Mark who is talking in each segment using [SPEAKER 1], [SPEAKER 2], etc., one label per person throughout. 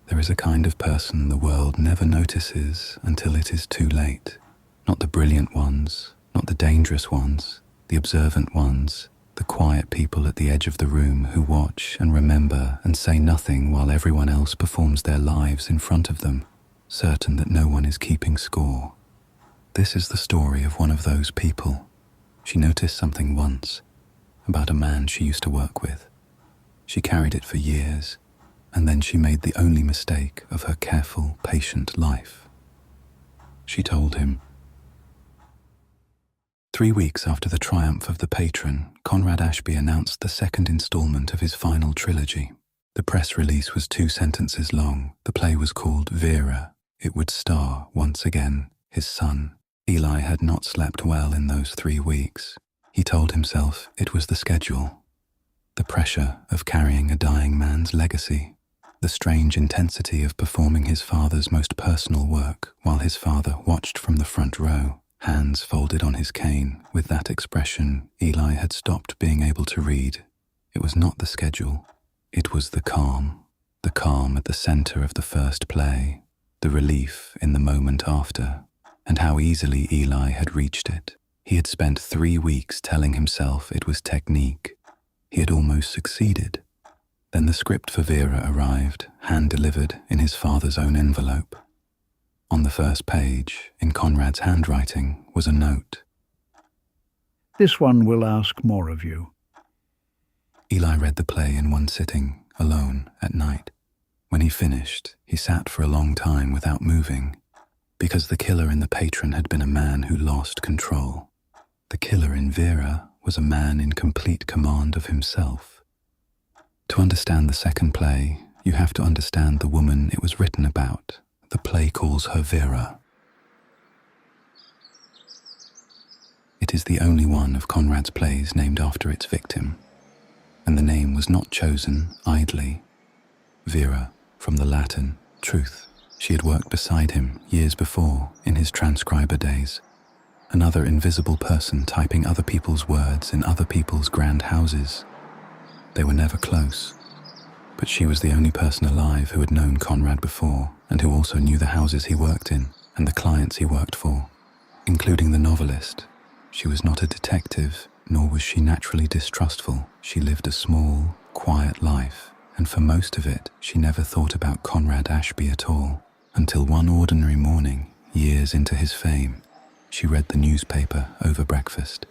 [SPEAKER 1] There is a kind of person the world never notices until it is too late. Not the brilliant ones, not the dangerous ones, the observant ones, the quiet people at the edge of the room who watch and remember and say nothing while everyone else performs their lives in front of them, certain that no one is keeping score. This is the story of one of those people. She noticed something once, about a man she used to work with. She carried it for years, and then she made the only mistake of her careful, patient life. She told him. 3 weeks after the triumph of The Patron, Conrad Ashby announced the second installment of his final trilogy. The press release was 2 sentences long. The play was called Vera. It would star, once again, his son. Eli had not slept well in those 3 weeks. He told himself it was the schedule, the pressure of carrying a dying man's legacy, the strange intensity of performing his father's most personal work while his father watched from the front row, hands folded on his cane, with that expression Eli had stopped being able to read. It was not the schedule. It was the calm at the center of the first play, the relief in the moment after, and how easily Eli had reached it. He had spent 3 weeks telling himself it was technique. He had almost succeeded. Then the script for Vera arrived, hand-delivered in his father's own envelope. On the first page, in Conrad's handwriting, was a note.
[SPEAKER 2] This one will ask more of you.
[SPEAKER 1] Eli read the play in one sitting, alone, at night. When he finished, he sat for a long time without moving, because the killer in The Patron had been a man who lost control. The killer in Vera was a man in complete command of himself. To understand the second play, you have to understand the woman it was written about. The play calls her Vera. It is the only one of Conrad's plays named after its victim, and the name was not chosen idly. Vera, from the Latin, truth. She had worked beside him years before in his transcriber days. Another invisible person typing other people's words in other people's grand houses. They were never close, but she was the only person alive who had known Conrad before and who also knew the houses he worked in and the clients he worked for, including the novelist. She was not a detective, nor was she naturally distrustful. She lived a small, quiet life, and for most of it, she never thought about Conrad Ashby at all, until one ordinary morning, years into his fame, she read the newspaper over breakfast.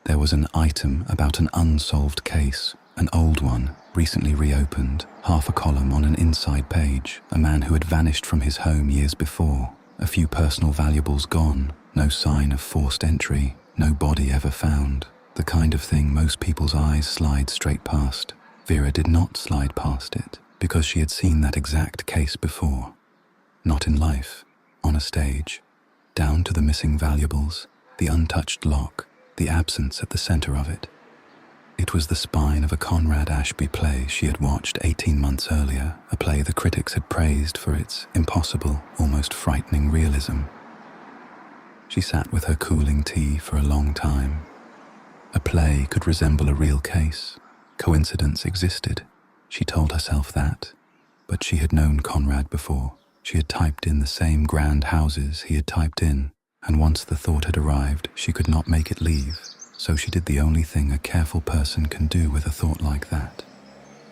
[SPEAKER 1] There was an item about an unsolved case, an old one, recently reopened, half a column on an inside page, a man who had vanished from his home years before, a few personal valuables gone, no sign of forced entry, no body ever found, the kind of thing most people's eyes slide straight past. Vera did not slide past it, because she had seen that exact case before. Not in life, on a stage, down to the missing valuables, the untouched lock, the absence at the center of it. It was the spine of a Conrad Ashby play she had watched 18 months earlier, a play the critics had praised for its impossible, almost frightening realism. She sat with her cooling tea for a long time. A play could resemble a real case. Coincidence existed. She told herself that. But she had known Conrad before. She had typed in the same grand houses he had typed in, and once the thought had arrived, she could not make it leave. So she did the only thing a careful person can do with a thought like that.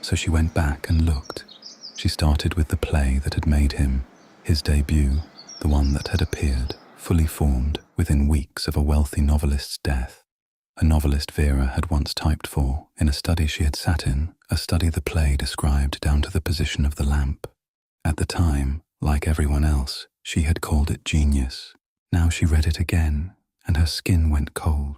[SPEAKER 1] So she went back and looked. She started with the play that had made him, his debut, the one that had appeared, fully formed, within weeks of a wealthy novelist's death. A novelist Vera had once typed for, in a study she had sat in, a study the play described down to the position of the lamp. At the time, like everyone else, she had called it genius. Now she read it again, and her skin went cold.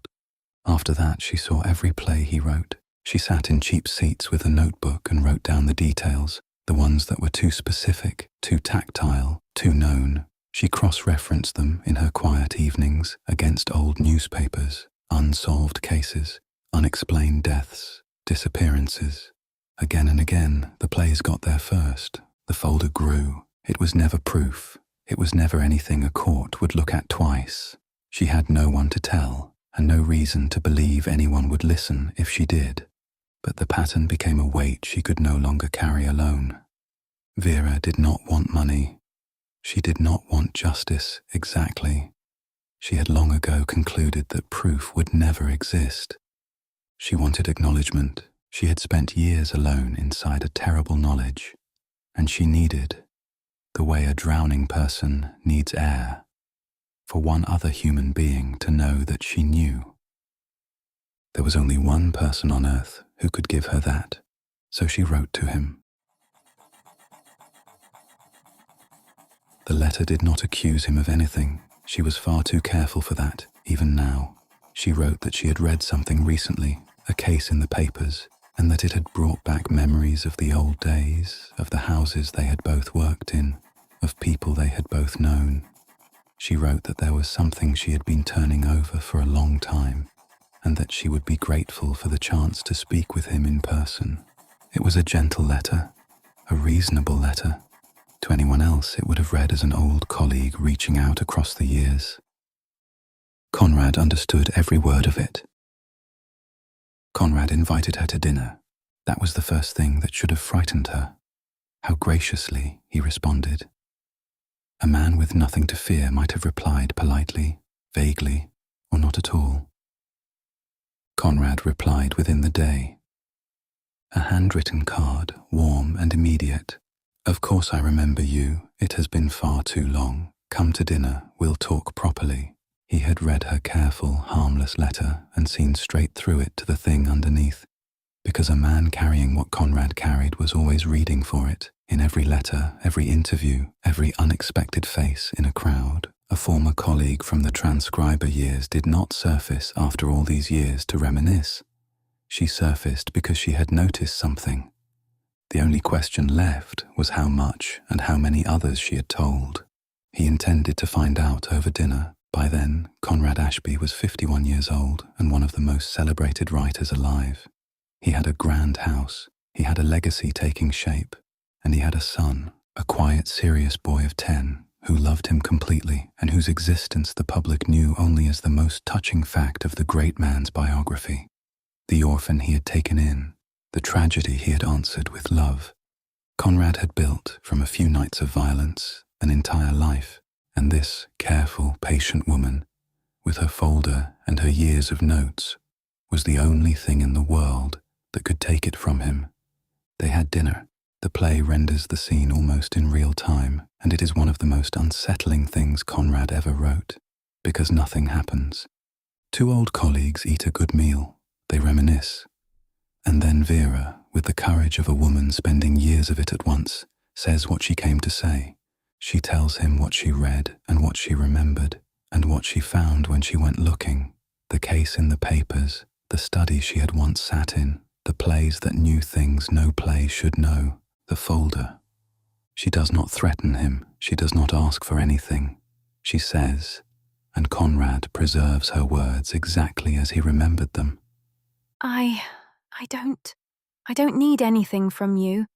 [SPEAKER 1] After that, she saw every play he wrote. She sat in cheap seats with a notebook and wrote down the details, the ones that were too specific, too tactile, too known. She cross-referenced them in her quiet evenings against old newspapers, unsolved cases, unexplained deaths, disappearances. Again and again, the plays got there first. The folder grew. It was never proof. It was never anything a court would look at twice. She had no one to tell, and no reason to believe anyone would listen if she did. But the pattern became a weight she could no longer carry alone. Vera did not want money. She did not want justice exactly. She had long ago concluded that proof would never exist. She wanted acknowledgement. She had spent years alone inside a terrible knowledge, and she needed, the way a drowning person needs air, for one other human being to know that she knew. There was only one person on earth who could give her that, so she wrote to him. The letter did not accuse him of anything. She was far too careful for that, even now. She wrote that she had read something recently, a case in the papers, and that it had brought back memories of the old days, of the houses they had both worked in, of people they had both known. She wrote that there was something she had been turning over for a long time, and that she would be grateful for the chance to speak with him in person. It was a gentle letter, a reasonable letter. To anyone else, it would have read as an old colleague reaching out across the years. Conrad understood every word of it. Conrad invited her to dinner. That was the first thing that should have frightened her. How graciously he responded. A man with nothing to fear might have replied politely, vaguely, or not at all. Conrad replied within the day. A handwritten card, warm and immediate. Of course I remember you. It has been far too long. Come to dinner. We'll talk properly. He had read her careful, harmless letter and seen straight through it to the thing underneath, because a man carrying what Conrad carried was always reading for it, in every letter, every interview, every unexpected face in a crowd. A former colleague from the transcriber years did not surface after all these years to reminisce. She surfaced because she had noticed something. The only question left was how much and how many others she had told. He intended to find out over dinner. By then, Conrad Ashby was 51 years old and one of the most celebrated writers alive. He had a grand house, he had a legacy taking shape, and he had a son, a quiet, serious boy of 10, who loved him completely and whose existence the public knew only as the most touching fact of the great man's biography. The orphan he had taken in, the tragedy he had answered with love. Conrad had built, from a few nights of violence, an entire life, and this careful, patient woman, with her folder and her years of notes, was the only thing in the world that could take it from him. They had dinner. The play renders the scene almost in real time, and it is one of the most unsettling things Conrad ever wrote, because nothing happens. Two old colleagues eat a good meal. They reminisce. And then Vera, with the courage of a woman spending years of it at once, says what she came to say. She tells him what she read and what she remembered, and what she found when she went looking, the case in the papers, the study she had once sat in, the plays that knew things no play should know, the folder. She does not threaten him, she does not ask for anything. She says, and Conrad preserves her words exactly as he remembered them.
[SPEAKER 3] I don't need anything from you.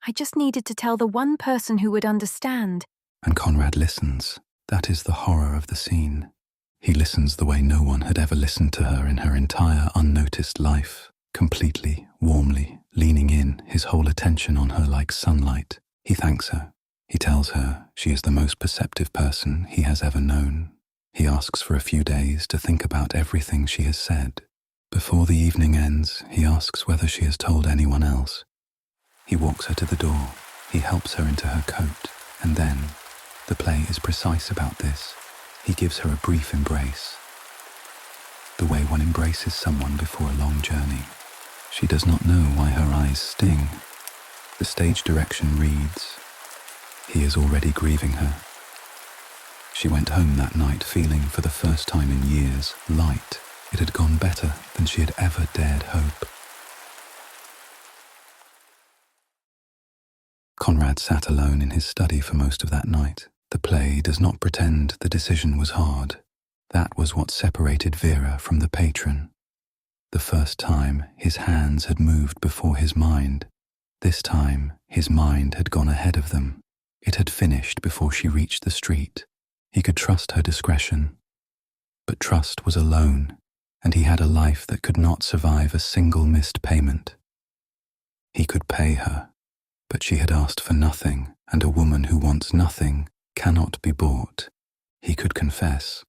[SPEAKER 3] I just needed to tell the one person who would understand.
[SPEAKER 1] And Conrad listens. That is the horror of the scene. He listens the way no one had ever listened to her in her entire unnoticed life, completely, warmly, leaning in, his whole attention on her like sunlight. He thanks her. He tells her she is the most perceptive person he has ever known. He asks for a few days to think about everything she has said. Before the evening ends, he asks whether she has told anyone else. He walks her to the door. He helps her into her coat, and then, the play is precise about this, he gives her a brief embrace. The way one embraces someone before a long journey. She does not know why her eyes sting. The stage direction reads, he is already grieving her. She went home that night feeling, for the first time in years, light. It had gone better than she had ever dared hope. Conrad sat alone in his study for most of that night. The play does not pretend the decision was hard. That was what separated Vera from the patron. The first time, his hands had moved before his mind. This time, his mind had gone ahead of them. It had finished before she reached the street. He could trust her discretion. But trust was alone, and he had a life that could not survive a single missed payment. He could pay her, But she had asked for nothing, and a woman who wants nothing cannot be bought. He could confess.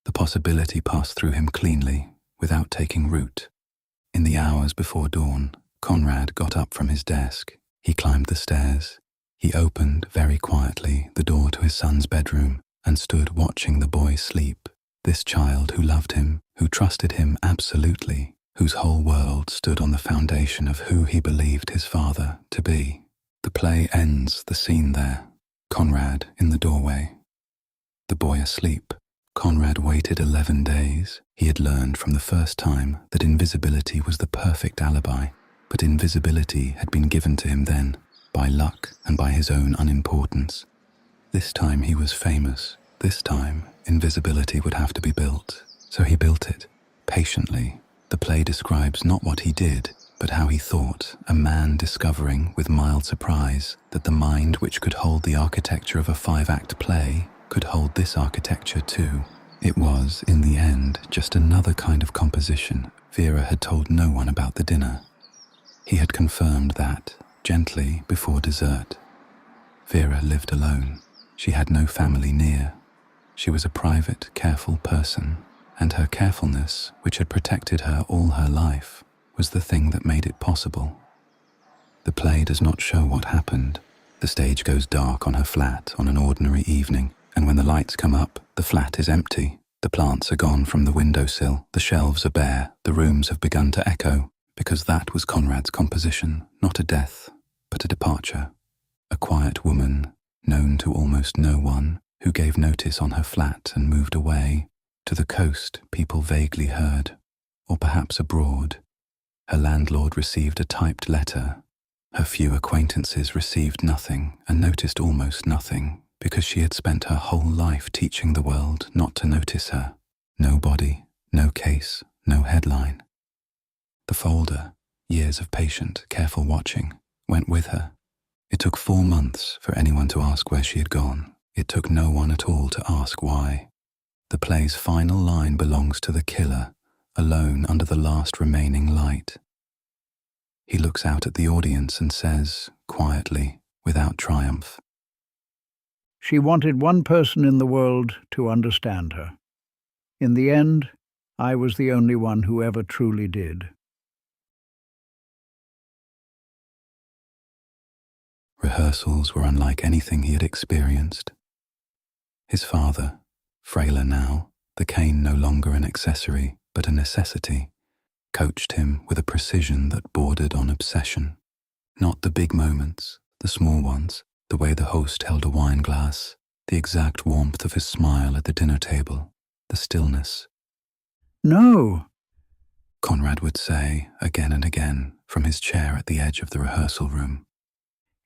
[SPEAKER 1] The possibility passed through him cleanly, without taking root. In the hours before dawn, Conrad got up from his desk. He climbed the stairs. He opened, very quietly, the door to his son's bedroom and stood watching the boy sleep. This child who loved him, who trusted him absolutely, whose whole world stood on the foundation of who he believed his father to be. The play ends, the scene there. Conrad in the doorway. The boy asleep. Conrad waited 11 days. He had learned from the first time that invisibility was the perfect alibi, but invisibility had been given to him then, by luck and by his own unimportance. This time he was famous. This time invisibility would have to be built. So he built it, patiently. The play describes not what he did, but how he thought, a man discovering with mild surprise that the mind which could hold the architecture of a 5-act play could hold this architecture too. It was, in the end, just another kind of composition. Vera had told no one about the dinner. He had confirmed that, gently, before dessert. Vera lived alone. She had no family near. She was a private, careful person, and her carefulness, which had protected her all her life, was the thing that made it possible. The play does not show what happened. The stage goes dark on her flat on an ordinary evening, and when the lights come up, the flat is empty. The plants are gone from the windowsill, the shelves are bare, the rooms have begun to echo, because that was Conrad's composition, not a death, but a departure. A quiet woman, known to almost no one, who gave notice on her flat and moved away. To the coast, people vaguely heard, or perhaps abroad. Her landlord received a typed letter. Her few acquaintances received nothing and noticed almost nothing, because she had spent her whole life teaching the world not to notice her. No body, no case, no headline. The folder, years of patient, careful watching, went with her. It took 4 months for anyone to ask where she had gone. It took no one at all to ask why. The play's final line belongs to the killer, alone under the last remaining light. He looks out at the audience and says, quietly, without triumph,
[SPEAKER 2] She wanted one person in the world to understand her. In the end, I was the only one who ever truly did.
[SPEAKER 1] Rehearsals were unlike anything he had experienced. His father, frailer now, the cane no longer an accessory but a necessity, coached him with a precision that bordered on obsession. Not the big moments, the small ones, the way the host held a wine glass, the exact warmth of his smile at the dinner table, the stillness.
[SPEAKER 2] No,
[SPEAKER 1] Conrad would say, again and again, from his chair at the edge of the rehearsal room.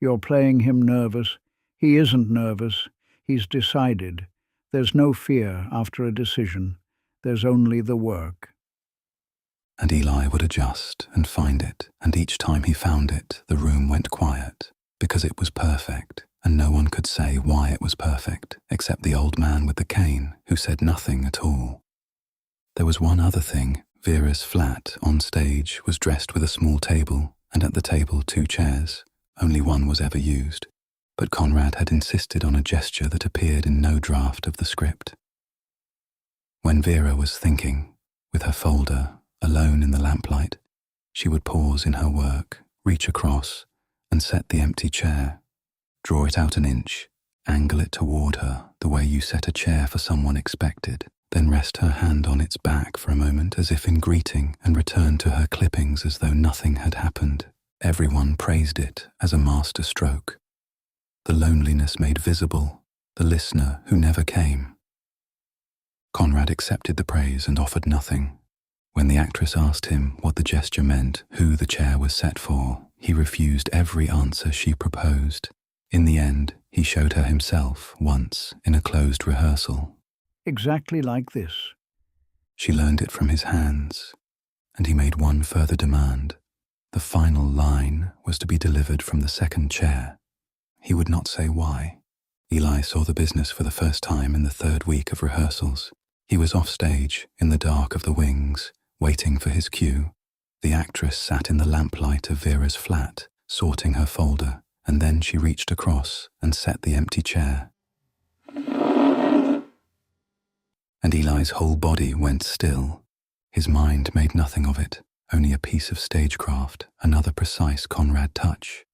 [SPEAKER 2] you're playing him nervous. He isn't nervous. He's decided. There's no fear after a decision. There's only the work.
[SPEAKER 1] And Eli would adjust and find it, and each time he found it, the room went quiet, because it was perfect, and no one could say why it was perfect, except the old man with the cane, who said nothing at all. There was one other thing. Vera's flat, on stage, was dressed with a small table, and at the table 2 chairs. Only one was ever used, but Conrad had insisted on a gesture that appeared in no draft of the script. When Vera was thinking, with her folder, alone in the lamplight, she would pause in her work, reach across, and set the empty chair, draw it out an inch, angle it toward her the way you set a chair for someone expected, then rest her hand on its back for a moment as if in greeting and return to her clippings as though nothing had happened. Everyone praised it as a master stroke. The loneliness made visible, the listener who never came. Conrad accepted the praise and offered nothing. When the actress asked him what the gesture meant, who the chair was set for, he refused every answer she proposed. In the end, he showed her himself once in a closed rehearsal.
[SPEAKER 2] Exactly like this.
[SPEAKER 1] She learned it from his hands, and he made one further demand. The final line was to be delivered from the second chair. He would not say why. Eli saw the business for the first time in the 3rd week of rehearsals. He was off stage, in the dark of the wings, waiting for his cue. The actress sat in the lamplight of Vera's flat, sorting her folder, and then she reached across and set the empty chair. And Eli's whole body went still. His mind made nothing of it, only a piece of stagecraft, another precise Conrad touch.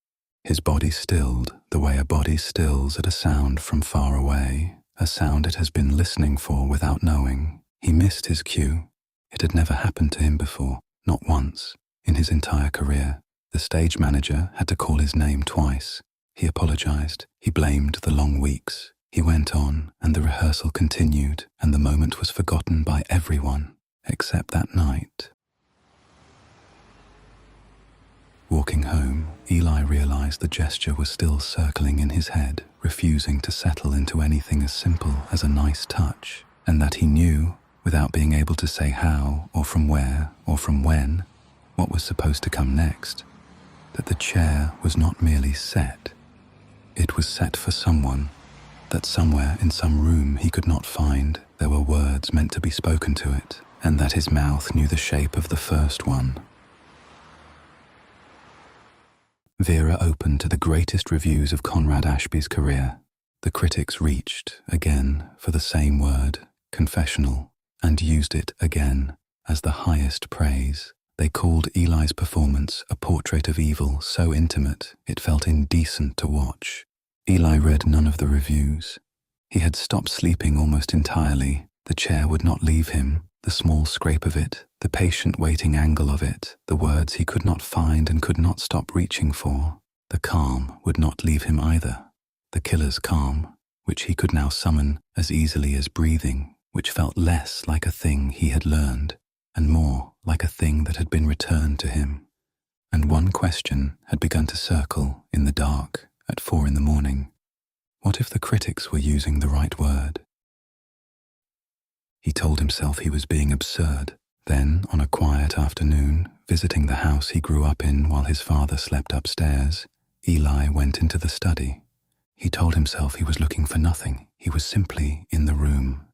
[SPEAKER 1] His body stilled the way a body stills at a sound from far away, a sound it has been listening for without knowing. He missed his cue. It had never happened to him before, not once, in his entire career. The stage manager had to call his name twice. He apologized. He blamed the long weeks. He went on, and the rehearsal continued, and the moment was forgotten by everyone, except that night. Walking home, Eli realized the gesture was still circling in his head, refusing to settle into anything as simple as a nice touch, and that he knew, without being able to say how, or from where, or from when, what was supposed to come next, that the chair was not merely set. It was set for someone, that somewhere in some room he could not find there were words meant to be spoken to it, and that his mouth knew the shape of the first one. Vera opened to the greatest reviews of Conrad Ashby's career. The critics reached, again, for the same word, confessional, and used it again as the highest praise. They called Eli's performance a portrait of evil so intimate it felt indecent to watch. Eli read none of the reviews. He had stopped sleeping almost entirely. The chair would not leave him. The small scrape of it, the patient waiting angle of it, the words he could not find and could not stop reaching for. The calm would not leave him either. The killer's calm, which he could now summon as easily as breathing, which felt less like a thing he had learned, and more like a thing that had been returned to him. And one question had begun to circle in the dark at 4 a.m. What if the critics were using the right word? He told himself he was being absurd. Then, on a quiet afternoon, visiting the house he grew up in while his father slept upstairs, Eli went into the study. He told himself he was looking for nothing. He was simply in the room.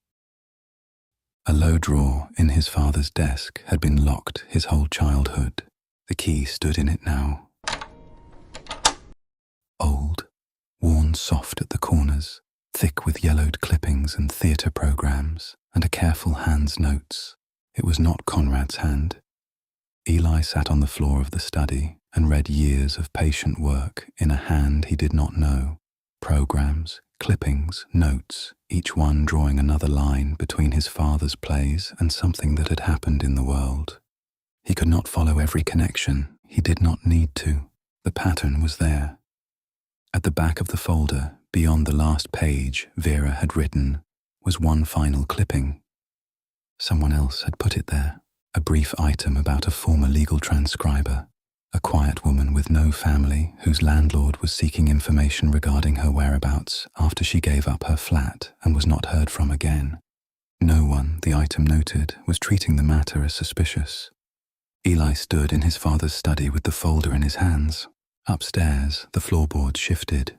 [SPEAKER 1] A low drawer in his father's desk had been locked his whole childhood. The key stood in it now. Old, worn soft at the corners, thick with yellowed clippings and theatre programs, and a careful hand's notes. It was not Conrad's hand. Eli sat on the floor of the study and read years of patient work in a hand he did not know. Programs, clippings, notes, each one drawing another line between his father's plays and something that had happened in the world. He could not follow every connection. He did not need to. The pattern was there. At the back of the folder, beyond the last page Vera had written, was one final clipping. Someone else had put it there, a brief item about a former legal transcriber, a quiet woman with no family whose landlord was seeking information regarding her whereabouts after she gave up her flat and was not heard from again. No one, the item noted, was treating the matter as suspicious. Eli stood in his father's study with the folder in his hands. Upstairs, the floorboards shifted.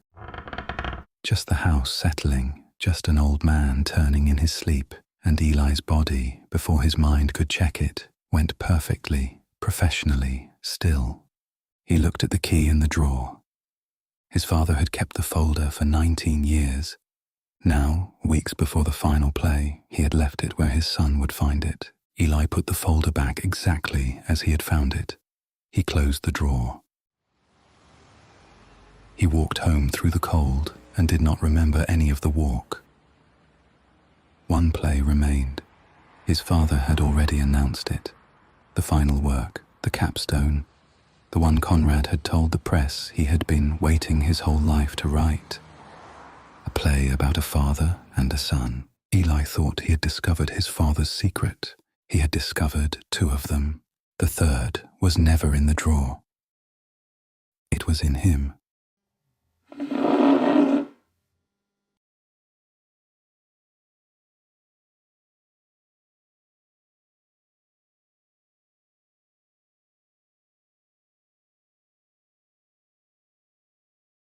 [SPEAKER 1] Just the house settling, just an old man turning in his sleep, and Eli's body, before his mind could check it, went perfectly, professionally, still. He looked at the key in the drawer. His father had kept the folder for 19 years. Now, weeks before the final play, he had left it where his son would find it. Eli put the folder back exactly as he had found it. He closed the drawer. He walked home through the cold and did not remember any of the walk. One play remained. His father had already announced it. The final work, the capstone, the one Conrad had told the press he had been waiting his whole life to write. A play about a father and a son. Eli thought he had discovered his father's secret. He had discovered 2 of them. The third was never in the drawer. It was in him.